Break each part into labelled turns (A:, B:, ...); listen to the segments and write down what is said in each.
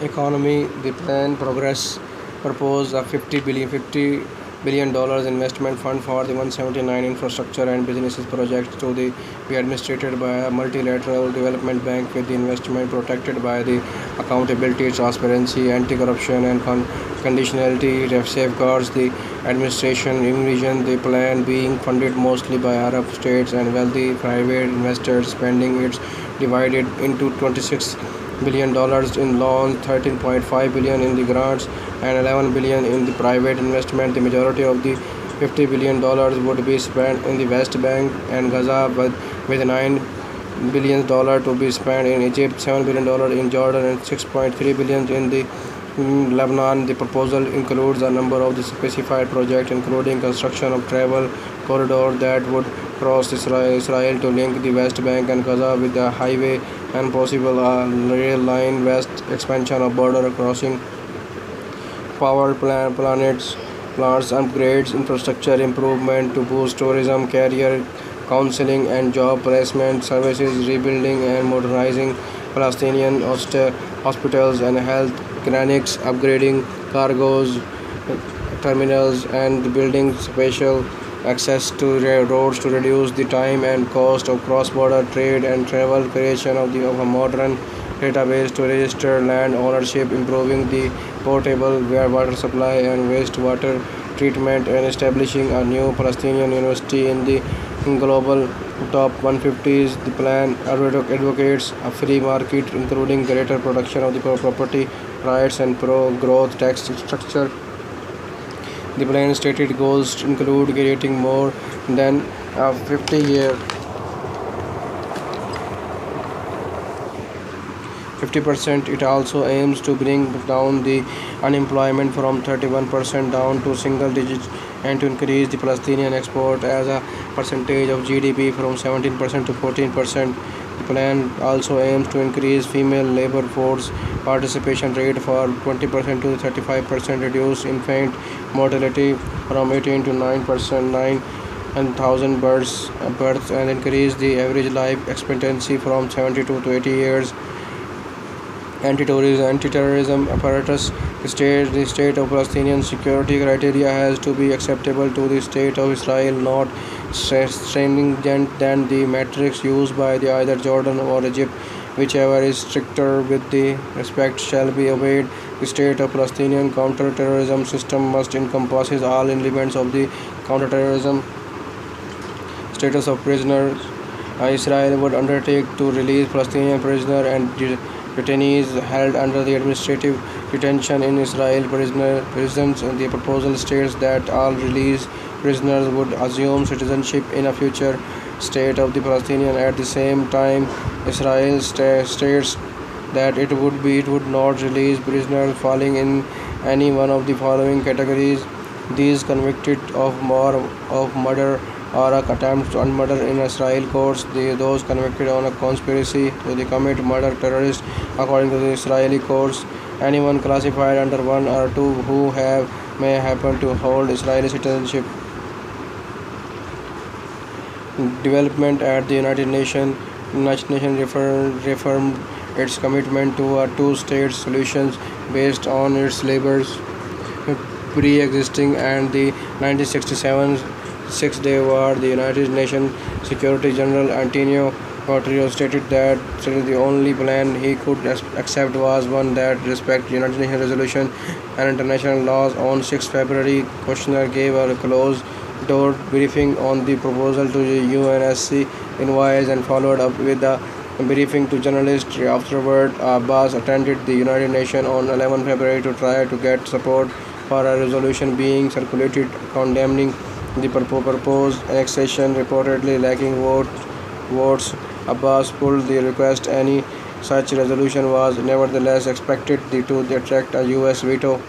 A: economy. The plan progress proposed a $50 billion investment fund for the 179 infrastructure and businesses projects to be administered by a multilateral development bank with the investment protected by the accountability, transparency, anti-corruption, and conditionality safeguards. The administration envisioned the plan being funded mostly by Arab states and wealthy private investors, spending its divided into $26 billion in loans, 13.5 billion in the grants, and 11 billion in the private investment. The majority of the $50 billion would be spent in the West Bank and Gaza, with $9 billion to be spent in Egypt, $7 billion in Jordan, and 6.3 billion in the Lebanon. The proposal includes a number of the specified projects, including construction of travel corridor that would cross Israel to link the West Bank and Gaza with the highway, and possible rail line west expansion of border crossing, power plants, upgrades, infrastructure improvement to boost tourism, career counseling and job placement services, rebuilding and modernizing Palestinian hospitals and health clinics, upgrading cargoes terminals, and building special access to roads to reduce the time and cost of cross-border trade and travel, creation of a modern database to register land ownership, improving the portable water supply and wastewater treatment, and establishing a new Palestinian university in the global top 150s. The plan advocates a free market, including greater protection of the property rights and pro-growth tax structure. The plan's stated goals include creating more than a 50-year 50%. It also aims to bring down the unemployment from 31% down to single digits, and to increase the Palestinian export as a percentage of GDP from 17% to 14%. The plan also aims to increase female labor force participation rate from 20% to 35%, reduce infant mortality from 18 to 9%, 9,000 births, and increase the average life expectancy from 72 to 80 years. Anti-terrorism apparatus. The state of Palestinian security criteria has to be acceptable to the state of Israel, not stringent than the metrics used by either Jordan or Egypt. Whichever is stricter with the respect shall be obeyed. The state of Palestinian counter-terrorism system must encompass all elements of the counter-terrorism. Status of prisoners. Israel would undertake to release Palestinian prisoners and detainees held under the administrative detention in Israel prisons. The proposal states that all released prisoners would assume citizenship in a future state of the Palestinian. At the same time, Israel states that it would not release prisoners falling in any one of the following categories: these convicted of murder or a attempt on murder in Israel courts, those convicted on a conspiracy to commit murder, terrorist according to the Israeli courts, anyone classified under 1 or 2 who may happen to hold Israeli citizenship. Development at the United Nations. Reaffirmed its commitment to a two-state solution based on its labors pre-existing and the 1967 Six-Day War. The United Nations Security General Antonio Guterres stated that the only plan he could accept was one that respected United Nations resolution and international laws. On 6 February, Kushner gave a closed-door briefing on the proposal to the UNSC envoys and followed up with a briefing to journalists. Afterward, Abbas attended the United Nations on 11 February to try to get support for a resolution being circulated condemning the proposed annexation, reportedly lacking votes. Abbas pulled the request. Any such resolution was nevertheless expected to attract a U.S. veto.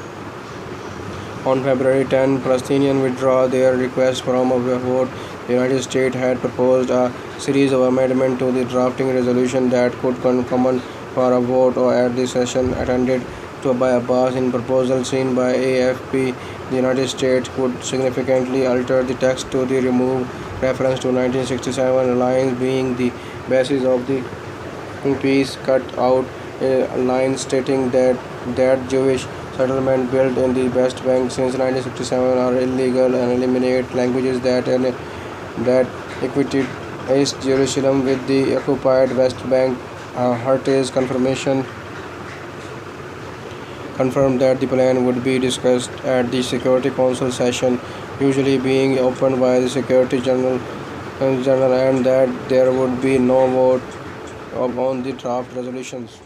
A: On February 10, Palestinians withdrew their request from a vote. The United States had proposed a series of amendments to the drafting resolution that could come for a vote at the session attended by Abbas. In proposal seen by AFP, the United States would significantly alter the text to remove reference to 1967 alliance being the basis of the peace, cut out a line stating that Jewish settlement built in the West Bank since 1967 are illegal and eliminate languages that equated East Jerusalem with the occupied West Bank. Heritage confirmation confirmed that the plan would be discussed at the Security Council session, usually being opened by the Secretary General, and that there would be no vote on the draft resolutions.